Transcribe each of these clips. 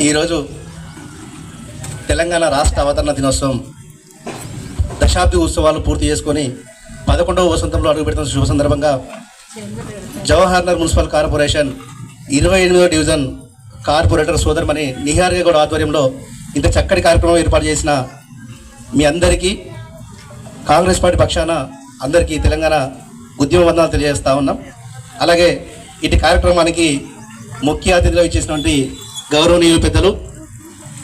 ఈరోజు తెలంగాణ రాష్ట్ర అవతరణ దినోత్సవం దశాబ్ది ఉత్సవాలు పూర్తి చేసుకొని 11వ వసంతంలో అడుగుపెడుతున్న శుభ సందర్భంగా జవహర్నగర్ మున్సిపల్ కార్పొరేషన్ 28వ డివిజన్ కార్పొరేటర్ సోదరుమణి నిహారిక గౌడ్ ఆధ్వర్యంలో ఇంత చక్కటి కార్యక్రమం ఏర్పాటు చేసిన మీ అందరికీ కాంగ్రెస్ పార్టీ పక్షాన అందరికీ తెలంగాణ ఉద్యమ వందనాలు తెలియజేస్తా ఉన్నాం. అలాగే ఇటు కార్యక్రమానికి ముఖ్య అతిథిగా ఇచ్చేసినటువంటి గౌరవనీయులు పెద్దలు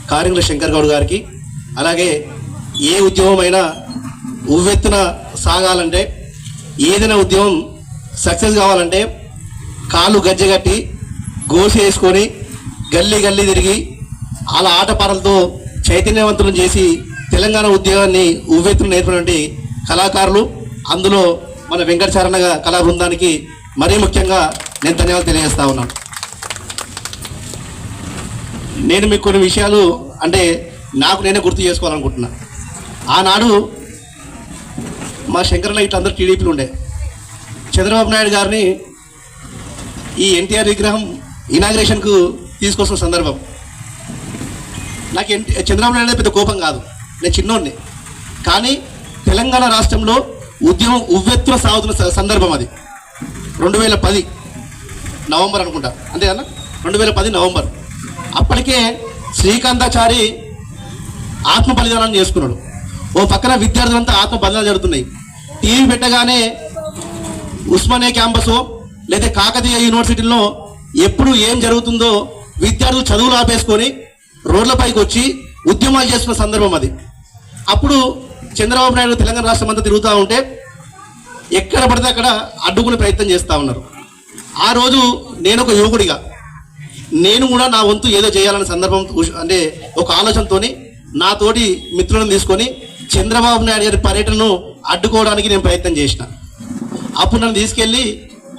కారింగుల శంకర్ గౌడ్ గారికి, అలాగే ఏ ఉద్యమమైనా ఉవ్వెత్తున సాగాలంటే, ఏదైనా ఉద్యమం సక్సెస్ కావాలంటే కాళ్ళు గజ్జగట్టి గోసి వేసుకొని గల్లీ గల్లీ తిరిగి అలా ఆటపాటలతో చైతన్యవంతులను చేసి తెలంగాణ ఉద్యమాన్ని ఉవ్వెత్తున నేర్పినటువంటి కళాకారులు, అందులో మన వెంకటచారణ కళా బృందానికి మరీ ముఖ్యంగా నేను ధన్యవాదాలు తెలియజేస్తా ఉన్నాను. నేను మీకు కొన్ని విషయాలు అంటే నాకు నేనే గుర్తు చేసుకోవాలనుకుంటున్నా. ఆనాడు మా శంకరన్న ఇట్లా అందరూ టీడీపీలు ఉండే, చంద్రబాబు నాయుడు గారిని ఈ ఎన్టీఆర్ విగ్రహం ఇనాగ్రేషన్కు తీసుకొస్తున్న సందర్భం. నాకు చంద్రబాబు నాయుడు పెద్ద కోపం కాదు, నేను చిన్నోడిని. కానీ తెలంగాణ రాష్ట్రంలో ఉద్యమం ఉవ్వెత్తున సాగుతున్న సందర్భం అది 2010 నవంబర్ అనుకుంటా, అంతే అన్న, 2010 నవంబర్. అప్పటికే శ్రీకాంతాచారి ఆత్మ బలిదానం చేసుకున్నాడు. ఓ పక్కన విద్యార్థులంతా ఆత్మ బలిదానం జరుగుతున్నాయి. టీవీ పెట్టగానే ఉస్మానియా క్యాంపస్ లేదా కాకతీయ యూనివర్సిటీలో ఎప్పుడు ఏం జరుగుతుందో విద్యార్థులు చదువులు ఆపేసుకొని రోడ్లపైకి వచ్చి ఉద్యమాలు చేస్తున్న సందర్భం అది. అప్పుడు చంద్రబాబు నాయుడు తెలంగాణ రాష్ట్రం అంతా తిరుగుతూ ఉంటే ఎక్కడ పడితే అక్కడ అడ్డుకునే ప్రయత్నం చేస్తూ ఉన్నారు. ఆ రోజు నేను ఒక యువకుడిగా నేను కూడా నా వంతు ఏదో చేయాలనే సందర్భం అంటే ఒక ఆలోచనతో నాతోటి మిత్రులను తీసుకొని చంద్రబాబు నాయుడు గారి పర్యటనను అడ్డుకోవడానికి నేను ప్రయత్నం చేసిన. అప్పుడు నన్ను తీసుకెళ్ళి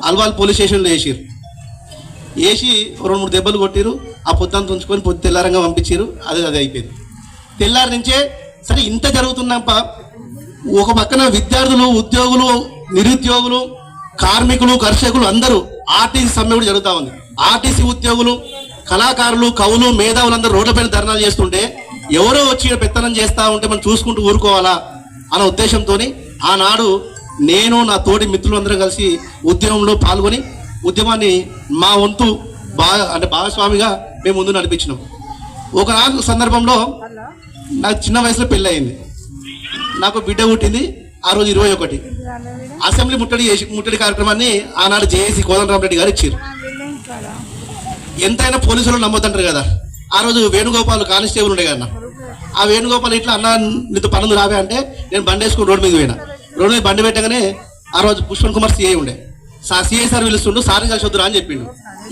అల్వాల్ పోలీస్ స్టేషన్లో వేసి 2-3 దెబ్బలు కొట్టిరు. ఆ పొద్దున్న తుంచుకొని పొద్దు తెల్లారంగా పంపించారు. అది అయిపోయింది. తెల్లారి నుంచే సరే ఇంత జరుగుతున్నప్ప ఒక పక్కన విద్యార్థులు, ఉద్యోగులు, నిరుద్యోగులు, కార్మికులు, కర్షకులు అందరూ ఆర్టీసీ సమ్మె కూడా జరుగుతూ ఉంది. ఆర్టీసీ ఉద్యోగులు, కళాకారులు, కవులు, మేధావులందరూ రోడ్లపైన ధర్నాలు చేస్తుంటే ఎవరో వచ్చి పెత్తనం చేస్తూ ఉంటే మనం చూసుకుంటూ ఊరుకోవాలా అన్న ఉద్దేశంతో ఆనాడు నేను నా తోటి మిత్రులందరూ కలిసి ఉద్యమంలో పాల్గొని ఉద్యమాన్ని మా వంతు భాగస్వామిగా మేము ముందు నడిపించినాం. ఒకనాడు సందర్భంలో నాకు చిన్న వయసులో పెళ్ళి అయింది. నాకు బిడ్డ పుట్టింది. ఆ రోజు 21 అసెంబ్లీ ముట్టడి కార్యక్రమాన్ని ఆనాడు జేఏసీ కోదండరామరెడ్డి గారు ఇచ్చారు. ఎంతైనా పోలీసులు నమ్మొద్దంటారు కదా. ఆ రోజు వేణుగోపాల్ కానిస్టేబుల్ ఉండే కదా. ఆ వేణుగోపాల్ ఇట్లా అన్న నీతో పనులు రావే అంటే నేను బండి వేసుకుని రోడ్డు మీద పోయినా. రోడ్డు మీద బండి పెట్టగానే ఆ రోజు పుష్పన్ కుమార్ సిఐ ఉండే. సిఐ సార్ పిలుస్తుండు, సార్ని కలిసి వద్దురా అని చెప్పిండు.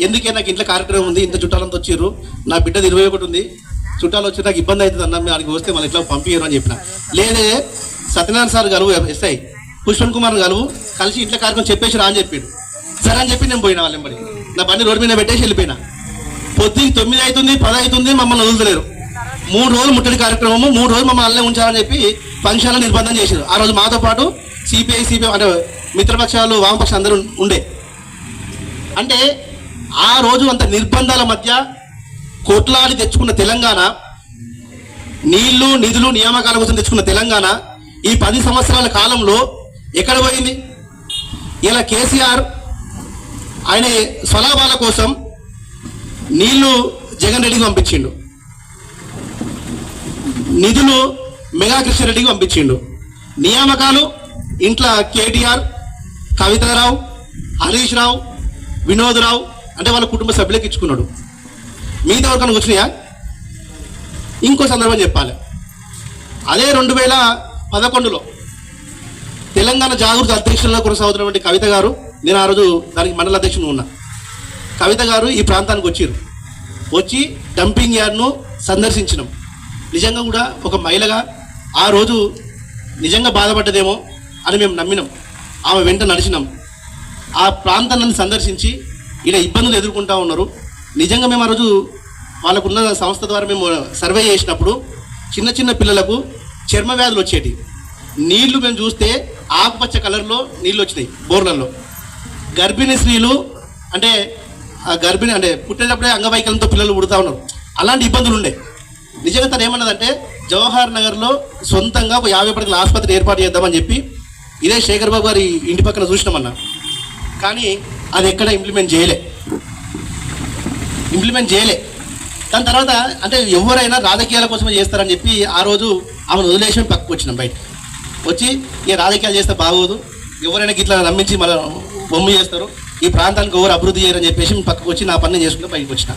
ఎందుకే నాకు ఇంట్లో కార్యక్రమం ఉంది, ఇంత చుట్టాలంతా వచ్చిర్రు, నా బిడ్డది 21 ఉంది, చుట్టాలు వచ్చి నాకు ఇబ్బంది అవుతుంది అన్న, ఆడికి వస్తే మళ్ళీ ఇట్లా పంపించారు అని చెప్పిన. లేదే సత్యనారాయణ సార్ కలువు, ఎస్ఐ పుష్పన్ కుమార్ కలువు, కలిసి ఇంట్లో కార్యక్రమం చెప్పేసి రా అని చెప్పిండు. సరే అని చెప్పి నేను పోయినా. వాళ్ళెంబడి నా బండి రోడ్డు మీద పెట్టేసి వెళ్ళిపోయినా. పొద్దుకి 9 అవుతుంది, 10 అవుతుంది, మమ్మల్ని వదులుతలేరు. 3 రోజులు ముట్టడి కార్యక్రమము, 3 రోజులు మమ్మల్ని అల్లే ఉంచాలని చెప్పి ఫంక్షన్లో నిర్బంధం చేశారు. ఆ రోజు మాతో పాటు సిపిఐ అంటే మిత్రపక్షాలు, వామపక్షాలు అందరూ ఉండే. అంటే ఆ రోజు అంత నిర్బంధాల మధ్య కొట్లాడి తెచ్చుకున్న తెలంగాణ, నీళ్లు, నిధులు, నియామకాల కోసం తెచ్చుకున్న తెలంగాణ ఈ 10 సంవత్సరాల కాలంలో ఎక్కడ పోయింది? ఇలా కేసీఆర్ ఆయన స్వలాభాల కోసం నీళ్లు జగన్ రెడ్డికి పంపించిండు, నిధులు మెగా కృష్ణారెడ్డికి పంపించిండు, నియామకాలు ఇంట్లో కేటీఆర్, కవితారావు, హరీష్ రావు, వినోద్ రావు అంటే వాళ్ళ కుటుంబ సభ్యులకు ఇచ్చుకున్నాడు. మిగతా వరకు వచ్చినాయా? ఇంకో సందర్భం చెప్పాలి. అదే 2011లో తెలంగాణ జాగృతి అధ్యక్షులుగా కొనసాగుతున్నటువంటి కవిత గారు, నేను ఆ రోజు దానికి మండల అధ్యక్షుడు ఉన్నా. కవిత గారు ఈ ప్రాంతానికి వచ్చి డంపింగ్ యార్డ్ను సందర్శించినాం. నిజంగా కూడా ఒక మహిళగా ఆ రోజు నిజంగా బాధపడ్డదేమో అని మేము నమ్మినాం. ఆమె వెంట నడిచినాం. ఆ ప్రాంతాన్ని సందర్శించి ఇలా ఇబ్బందులు ఎదుర్కొంటూ ఉన్నారు. నిజంగా మేము ఆ రోజు వాళ్ళకున్న సంస్థ ద్వారా మేము సర్వే చేసినప్పుడు చిన్న చిన్న పిల్లలకు చర్మ వ్యాధులు వచ్చేటి. నీళ్లు మేము చూస్తే ఆకుపచ్చ కలర్లో నీళ్ళు వచ్చినాయి బోర్లలో. గర్భిణీ స్త్రీలు అంటే గర్భిణీ అంటే పుట్టేటప్పుడే అంగవైకల్యంతో పిల్లలు పుడతా ఉన్నారు. అలాంటి ఇబ్బందులు ఉండే. నిజంగా తను ఏమన్నదంటే జవహర్ నగర్లో సొంతంగా ఒక 50 పడకల ఆసుపత్రి ఏర్పాటు చేద్దామని చెప్పి ఇదే శేఖర్ బాబు గారి ఇంటి పక్కన చూసినామన్నా. కానీ అది ఎక్కడ ఇంప్లిమెంట్ చేయలే. దాని తర్వాత అంటే ఎవరైనా రాజకీయాల కోసమే చేస్తారని చెప్పి ఆ రోజు ఆమెను వదిలేసి పక్కకు వచ్చినాం. బయట వచ్చి ఇక రాజకీయాలు చేస్తే బాగోదు, ఎవరైనా ఇట్లా నమ్మించి మళ్ళీ బొమ్మ చేస్తారు, ఈ ప్రాంతానికి ఎవరు అభివృద్ధి చేయరని చెప్పేసి పక్కకు వచ్చి నా పని చేసుకుంటూ బయటకు వచ్చిన.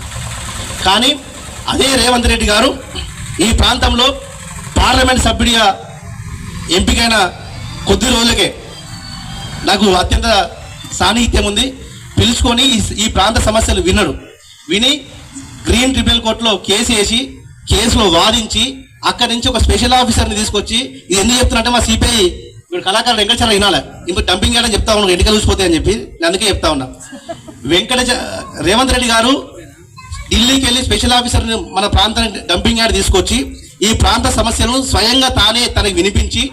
కానీ అదే రేవంత్ రెడ్డి గారు ఈ ప్రాంతంలో పార్లమెంట్ సభ్యుడిగా ఎంపికైన కొద్ది రోజులకే నాకు అత్యంత సాన్నిహిత్యం ఉంది. పిలుచుకొని ఈ ప్రాంత సమస్యలు విని గ్రీన్ ట్రిబ్యునల్ కోర్టులో కేసు వేసి కేసులో వాదించి అక్కడి నుంచి ఒక స్పెషల్ ఆఫీసర్ని తీసుకొచ్చి ఇది ఎందుకు చెప్తున్నట్టే మా సిపిఐ ఇప్పుడు కళాకారులు వెంకటచార్య వినాలి, ఇంకో డంపింగ్ యార్డ్ అని చెప్తా ఉన్నాను, ఎన్నికలు చూసిపోతాయి అని చెప్పి నేను అందుకే చెప్తా ఉన్నా. రేవంత్ రెడ్డి గారు ఢిల్లీకి వెళ్ళి స్పెషల్ ఆఫీసర్ని మన ప్రాంతానికి డంపింగ్ యార్డ్ తీసుకొచ్చి ఈ ప్రాంత సమస్యలను స్వయంగా తానే తనకు వినిపించి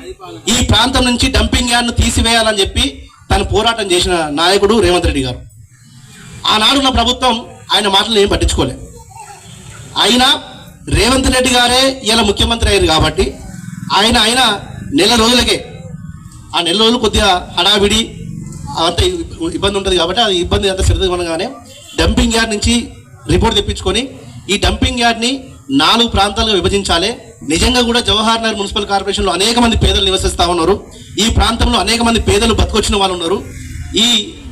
ఈ ప్రాంతం నుంచి డంపింగ్ యార్డ్ను తీసివేయాలని చెప్పి తను పోరాటం చేసిన నాయకుడు రేవంత్ రెడ్డి గారు. ఆనాడున్న ప్రభుత్వం ఆయన మాటలు ఏం పట్టించుకోలే. అయినా రేవంత్ రెడ్డి గారే ఇలా ముఖ్యమంత్రి అయ్యారు కాబట్టి ఆయన నెల రోజులకే, ఆ నెల రోజులు కొద్దిగా హడావిడి అంత ఇబ్బంది ఉంటుంది కాబట్టి అది ఇబ్బంది అంత శ్రద్ధగానే డంపింగ్ యార్డ్ నుంచి రిపోర్ట్ తెప్పించుకొని ఈ డంపింగ్ యార్డ్ని 4 ప్రాంతాలుగా విభజించాలి. నిజంగా కూడా జవహర్ నగర్ మున్సిపల్ కార్పొరేషన్లో అనేక మంది పేదలు నివసిస్తూ ఉన్నారు. ఈ ప్రాంతంలో అనేక మంది పేదలు బతుకొచ్చిన వాళ్ళు ఉన్నారు. ఈ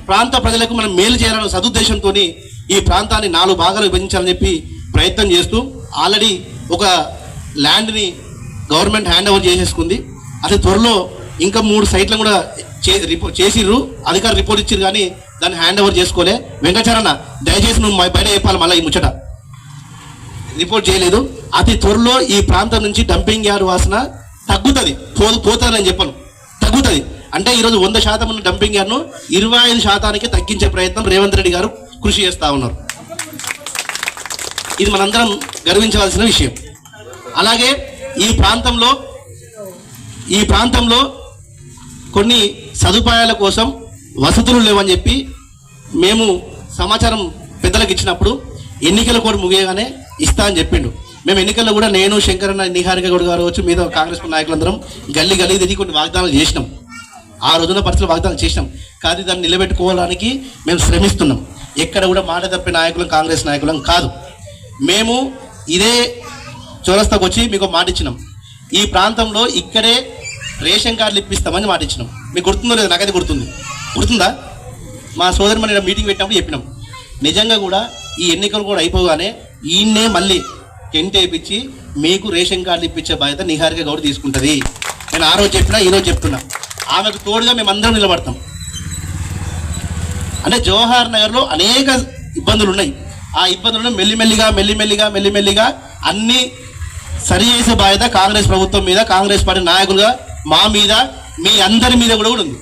ప్రాంత ప్రజలకు మనం మేలు చేయాలన్న సదుద్దేశంతో ఈ ప్రాంతాన్ని 4 భాగాలు విభజించాలని చెప్పి ప్రయత్నం చేస్తూ ఆల్రెడీ ఒక ల్యాండ్ని గవర్నమెంట్ హ్యాండ్ ఓవర్ చేసేసుకుంది. అది త్వరలో ఇంకా 3 సైట్లను కూడా చేసిర్రు, అధికారులు రిపోర్ట్ ఇచ్చారు కానీ దాన్ని హ్యాండ్ ఓవర్ చేసుకోలే. వెంకటచరణ దయచేసి నువ్వు బయట చెప్పాలి, మళ్ళీ ఈ ముచ్చట రిపోర్ట్ చేయలేదు. అతి త్వరలో ఈ ప్రాంతం నుంచి డంపింగ్ యార్డ్ వాసన తగ్గుతుంది, పోతుందని చెప్పను, తగ్గుతుంది. అంటే ఈరోజు 100% ఉన్న డంపింగ్ యార్డ్ను 25% తగ్గించే ప్రయత్నం రేవంత్ రెడ్డి గారు కృషి చేస్తూ ఉన్నారు. ఇది మనందరం గర్వించవలసిన విషయం. అలాగే ఈ ప్రాంతంలో కొన్ని సదుపాయాల కోసం వసతులు లేవని చెప్పి మేము సమాచారం పెద్దలకు ఇచ్చినప్పుడు ఎన్నికల కోడ్ ముగియగానే ఇస్తా అని చెప్పిండు. మేము ఎన్నికల్లో కూడా నేను శంకరన్న నిహారిక గౌడ్ గారు వచ్చి మీద కాంగ్రెస్ నాయకులందరం గల్లీ తిరిగి కొన్ని వాగ్దానాలు చేసినాం. ఆ రోజున పరిస్థితులు వాగ్దానాలు చేసినాం. కానీ దాన్ని నిలబెట్టుకోవడానికి మేము శ్రమిస్తున్నాం. ఎక్కడ కూడా మాట తప్పే నాయకులం కాంగ్రెస్ నాయకులం కాదు. మేము ఇదే చౌరస్తాకు వచ్చి మీకు మాట ఇచ్చినాం, ఈ ప్రాంతంలో ఇక్కడే రేషన్ కార్డులు ఇప్పిస్తామని మాట ఇచ్చినాం. మీకు గుర్తుందో లేదు, నాకైతే గుర్తుందా? మా సోదరి మన మీటింగ్ పెట్టినప్పుడు చెప్పినాం. నిజంగా కూడా ఈ ఎన్నికలు కూడా అయిపోగానే ఈయన్నే మళ్ళీ టెంట్ వేయించి మీకు రేషన్ కార్డులు ఇప్పించే బాధ్యత నిహారిక గౌడ్ తీసుకుంటుంది. నేను ఆ రోజు చెప్పినా ఈరోజు చెప్తున్నా, ఆమెకు తోడుగా మేమందరం నిలబడతాం. అంటే జవహర్ నగర్లో అనేక ఇబ్బందులు ఉన్నాయి. ఆ ఇబ్బందులను మెల్లిమెల్లిగా అన్నీ సరి చేసే బాధ్యత కాంగ్రెస్ ప్రభుత్వం మీద, కాంగ్రెస్ పార్టీ నాయకులుగా మా మీద, మీ అందరి మీద కూడా ఉంది.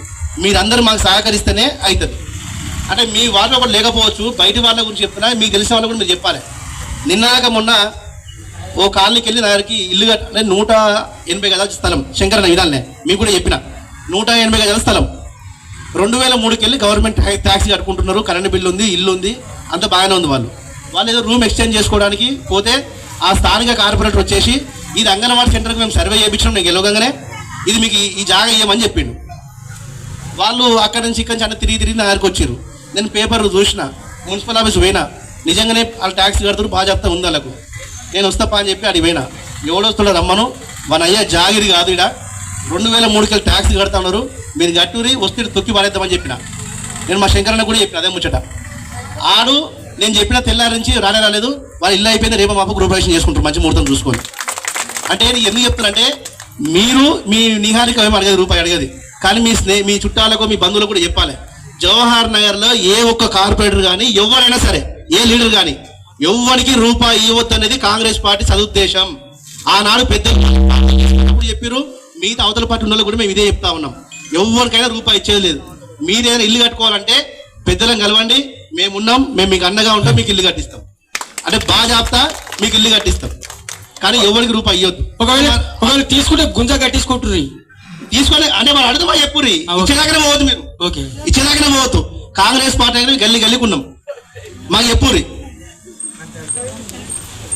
మీరందరూ మాకు సహకరిస్తేనే అవుతుంది. అంటే మీ వాళ్ళలో కూడా లేకపోవచ్చు, బయట వాళ్ళ గురించి చెప్తున్నా, మీకు తెలిసిన వాళ్ళు కూడా మీరు చెప్పాలి. నిన్నగా మొన్న ఓ కాలనీకి వెళ్ళి నా దగ్గరికి ఇల్లు కట్టే 180 గజాల స్థలం శంకరన్న విధాలనే మీకు కూడా చెప్పిన 180 గజాల స్థలం 2003కి వెళ్ళి గవర్నమెంట్ ట్యాక్స్ కట్టుకుంటున్నారు, కరెంట్ బిల్లు ఉంది, ఇల్లు ఉంది, అంత బాగానే ఉంది. వాళ్ళు ఏదో రూమ్ ఎక్స్చేంజ్ చేసుకోవడానికి పోతే ఆ స్థానిక కార్పొరేటర్ వచ్చేసి ఇది అంగన్వాడీ సెంటర్కి మేము సర్వే చేయించడం నేను గెలవగానే ఇది మీకు ఈ జాగా ఇవ్వమని చెప్పిండు. వాళ్ళు అక్కడి నుంచి ఇక్కడి నుంచి అంటే తిరిగి నా దగ్గరికి వచ్చారు. నేను పేపర్ చూసిన, మున్సిపల్ ఆఫీస్ పోయినా, నిజంగానే వాళ్ళు ట్యాక్స్ కడుతున్నారు, బాగా చెప్తా ఉంది వాళ్ళకు. నేను వస్తాపా అని చెప్పి అడిగి పోయినా, ఎవడొస్తున్నా రమ్మను, మన అయ్యా జాగిరి కాదు, ఇక్కడ 2003కి వెళ్ళి ట్యాక్స్ కడతా ఉన్నారు, మీరు గట్టూరి వస్తే తొక్కి పడేద్దామని చెప్పిన. నేను మా శంకరన్న కూడా చెప్పిన అదే ముచ్చట. ఆడు నేను చెప్పిన తెల్లారి నుంచి రాలేదు, వాళ్ళు ఇల్లు అయిపోయింది, రేపు మాపు గృహప్రవేశం చేసుకుంటారు మంచి ముహూర్తం చూసుకొని. అంటే నేను ఎందుకు చెప్తున్నా, మీరు మీ నిహారిక ఏమో రూపాయి అడిగేది, కానీ మీ చుట్టాలకు మీ బంధువులకు కూడా చెప్పాలి. జవహర్ నగర్లో ఏ ఒక్క కార్పొరేటర్ కానీ ఎవరైనా సరే, ఏ లీడర్ కానీ ఎవరికి రూపాయి ఇవ్వద్దు అనేది కాంగ్రెస్ పార్టీ సదుద్దేశం. ఆనాడు పెద్దలు చెప్పారు, మిగతా అవతల పార్టీ ఉన్న కూడా మేము ఇదే చెప్తా ఉన్నాం. ఎవరికైనా రూపాయి ఇచ్చేది లేదు. మీరేదైనా ఇల్లు కట్టుకోవాలంటే పెద్దలను కలవండి, మేమున్నాం, మేము మీకు అండగా ఉంటాం, మీకు ఇల్లు కట్టిస్తాం. అంటే బాగా చెప్తా, మీకు ఇల్లు కట్టిస్తాం. కానీ ఎవరికి రూపాయి ఇవ్వద్దు. ఒకవేళ తీసుకుంటే గుంజ కట్టించుకుంటుర్రి, తీసుకొని అంటే వాళ్ళు అడుగుతా చెప్పుర్రి, ఇచ్చేదాకానే పోవద్దు, మీరు ఇచ్చేదాకానే పోవద్దు. కాంగ్రెస్ పార్టీ గల్లీ ఉన్నాం, మాకు చెప్పుర్రి.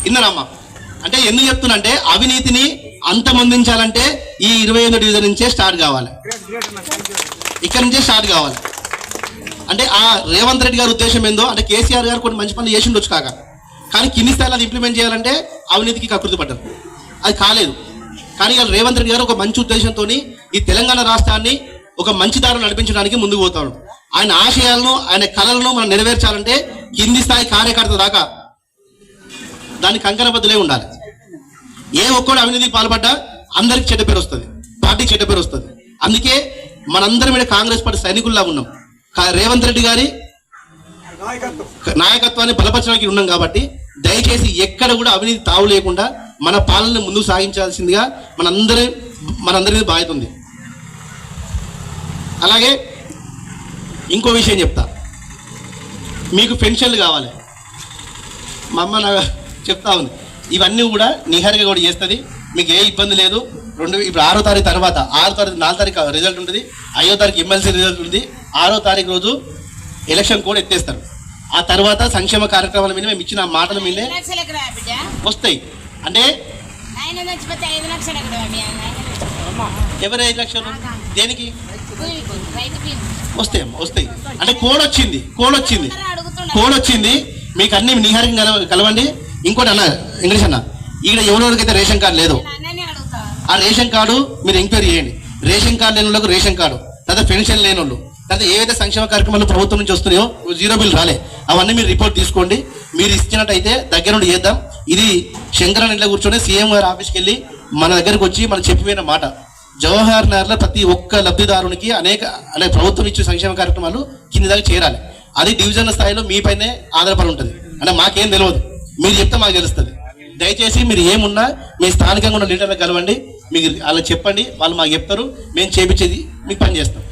ఇందనమ్మా అంటే ఎందుకు చెప్తున్నంటే అవినీతిని అంతమొందించాలంటే ఈ 25వ డివిజన్ నుంచే స్టార్ట్ కావాలి, ఇక్కడ నుంచే స్టార్ట్ కావాలి. అంటే ఆ రేవంత్ రెడ్డి గారి ఉద్దేశం ఏందో అంటే కేసీఆర్ గారు కొన్ని మంచి పనులు చేసి ఉండొచ్చు కాక, కానీ కింది స్థాయిలో అది ఇంప్లిమెంట్ చేయాలంటే అవినీతికి కకృతి పడ్డారు, అది కాలేదు. కానీ ఇవాళ రేవంత్ రెడ్డి గారు ఒక మంచి ఉద్దేశంతో ఈ తెలంగాణ రాష్ట్రాన్ని ఒక మంచి దారిలో నడిపించడానికి ముందుకు పోతాడు. ఆయన ఆశయాలను ఆయన కళలను మనం నెరవేర్చాలంటే కింది స్థాయి కార్యకర్త దాకా దానికి కంకణబద్దులే ఉండాలి. ఏ ఒక్కడు అవినీతికి పాల్పడ్డా అందరికి చెడ్డ పేరు వస్తుంది, పార్టీకి చెడ్డ పేరు వస్తుంది. అందుకే మనందరం ఇక్కడ కాంగ్రెస్ పార్టీ సైనికుల్లా ఉన్నాం. రేవంత్ రెడ్డి గారి నాయకత్వాన్ని బలపరచడానికి ఉన్నాం కాబట్టి దయచేసి ఎక్కడ కూడా అవినీతి తావు లేకుండా మన పాలనను ముందుకు సాగించాల్సిందిగా మనందరి మీద బాధ్యత ఉంది. అలాగే ఇంకో విషయం చెప్తా, మీకు పెన్షన్లు కావాలి. మా అమ్మ నాకు చెప్తా ఉంది, ఇవన్నీ కూడా నిహారిగా కూడా చేస్తుంది, మీకు ఏ ఇబ్బంది లేదు. ఇప్పుడు 6వ తారీఖు తర్వాత 6వ తారీఖు 4వ తారీఖు రిజల్ట్ ఉంటుంది, 5వ తారీఖు ఎమ్మెల్సీ రిజల్ట్ ఉంది, 6వ తారీఖు రోజు ఎలక్షన్ కూడా ఎత్తేస్తారు. ఆ తర్వాత సంక్షేమ కార్యక్రమాల మీద మేము ఇచ్చిన మాటల మీదే వస్తాయి. అంటే ఎవరు 5 లక్షలు దేనికి వస్తాయి అంటే కోడ్ వచ్చింది మీకు అన్ని నిహారంగా కలవండి. ఇంకోటి అన్న ఇంగ్లీష్ అన్న, ఇక్కడ ఎవరెవరికైతే రేషన్ కార్డు లేదో ఆ రేషన్ కార్డు మీరు ఎంక్వైరీ చేయండి. రేషన్ కార్డు లేని వాళ్ళకు రేషన్ కార్డు, తర్వాత పెన్షన్ లేని వాళ్ళు, తర్వాత ఏవైతే సంక్షేమ కార్యక్రమాలు ప్రభుత్వం నుంచి వస్తున్నాయో 0 బిల్ రాలే అవన్నీ మీరు రిపోర్ట్ తీసుకోండి. మీరు ఇచ్చినట్టయితే దగ్గర నుండి చేద్దాం. ఇది శంకరన్ ఇంట్లో కూర్చొని సీఎం గారి ఆఫీస్కి వెళ్ళి మన దగ్గరకు వచ్చి మనం చెప్పిపోయిన మాట, జవహర్ నగర్లో ప్రతి ఒక్క లబ్ధిదారునికి అనేక ప్రభుత్వం ఇచ్చే సంక్షేమ కార్యక్రమాలు కింది దాకా చేరాలి. అది డివిజన్ స్థాయిలో మీపైనే ఆధారపడి ఉంటుంది. అంటే మాకేం తెలియదు, మీరు చెప్తే మాకు తెలుస్తుంది. దయచేసి మీరు ఏమున్నా మీ స్థానికంగా ఉన్న లీడర్లకు కలవండి, మీకు అలా చెప్పండి, వాళ్ళు మాకు చెప్తారు, మేము చేపించేది మీకు పని చేస్తాం.